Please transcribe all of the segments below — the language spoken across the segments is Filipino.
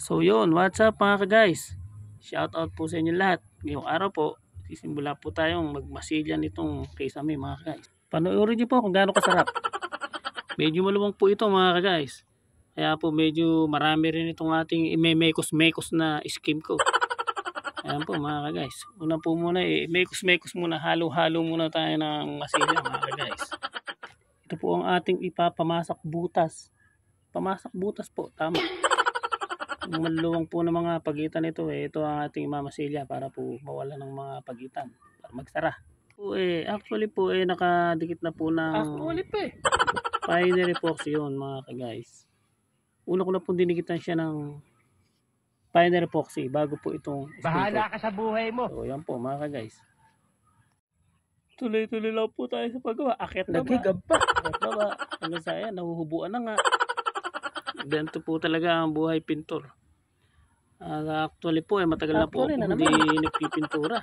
So yun, what's up mga ka-guys? Shout out po sa inyo lahat. Ngayong araw po, sisimula po tayong magmasilya nitong Kisame mga ka-guys. Panoorin niyo po kung gaano kasarap. Medyo maluwang po ito mga ka-guys. Kaya po medyo marami rin itong ating imemekos-mekos na skim ko. Ayan po mga ka-guys. Una po muna mekos-mekos muna, halo-halo muna tayo ng masilya mga ka-guys. Ito po ang ating ipapamasak butas. Pamasak butas po, tama. Yung maluwang po ng mga pagitan nito ito ang ating mamasilya para po mawala ng mga pagitan para magsara. Actually po nakadikit na po ng Pioneer epoxy yun mga ka-guys. Una ko na po dinikitan siya ng Pioneer epoxy bago po itong bahala ka sa buhay mo. So yan po mga ka-guys. Tuloy-tuloy lang po tayo sa paggawa. Akyat na ba? Hanggang sa ayan, nahuhubuan na nga. Ganito po talaga ang buhay pintor. Actually po matagal na po hindi nagpipintura.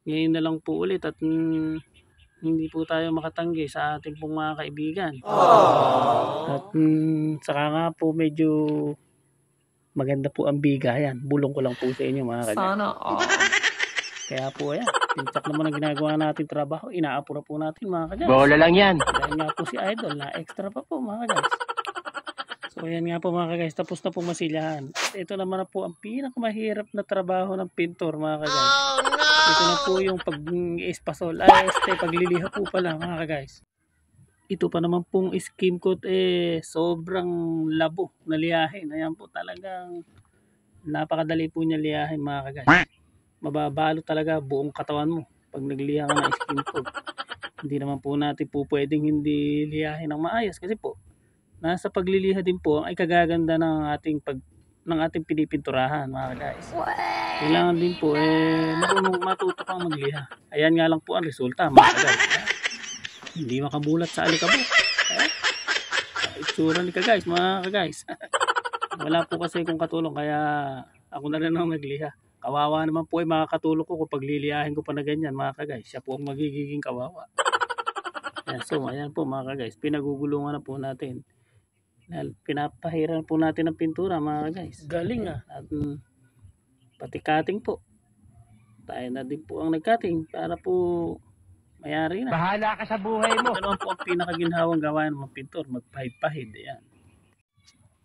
Ngayon na lang po ulit at hindi po tayo makatanggi sa ating pong mga kaibigan. At saka nga po medyo maganda po ang bigayan. Bulong ko lang po sa inyo mga kagaya. Sana Kaya po ayan, pintak naman ang ginagawa natin trabaho. Inaapura po natin mga kagaya. bola lang yan. Dahil nga po si Idol na extra pa po mga kagaya. So ayan nga po mga kagaya, tapos na po masilyahan. At ito naman na po ang pinakamahirap na trabaho ng pintor mga kagaya. Oh, no! Ito na po yung pag-espasol. Pagliliha po pala mga kagaya. Ito pa naman pong skim coat sobrang labo na liyahin. Ayan po talagang napakadali po niya liyahin mga kagaya. Mababalo talaga buong katawan mo pag nagliha ka ng skim coat. Hindi naman po natin po pwedeng hindi liyahin ng maayos kasi po nasa pagliliha din po ang ikagaganda ng ating pinipinturahan mga guys. Kailangan din po marunong matuto kang magliha. Ayan nga lang po ang resulta mga guys. Hindi makabulat sa alikabok. Itsura ni guys mga guys. Wala po kasi kung katulong kaya ako na rin ang nagliha. Kawawa naman po makakatulong ko kung paglilihahin ko pa na ganyan mga guys. Siya po ang magiging kawawa. So ayan po mga guys, pinagugulungan na po natin. Pinapahiran po natin ang pintura mga guys. Galing At pati cutting po. Tayo na din po ang nag-cutting para po mayari na. Bahala ka sa buhay mo. Ano po ang pinakaginhawang gawain ng mga pintor? Magpahid-pahid. Ayan.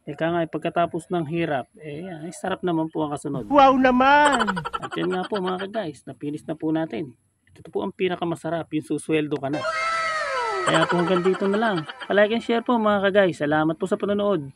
Ika nga pagkatapos ng hirap, yan, sarap naman po ang kasunod. Wow naman! At yan nga po mga guys, napinis na po natin. Ito po ang pinakamasarap, yung susweldo ka na. Kaya po hanggang dito na lang. Palike and share po mga ka-guys. Salamat po sa panonood.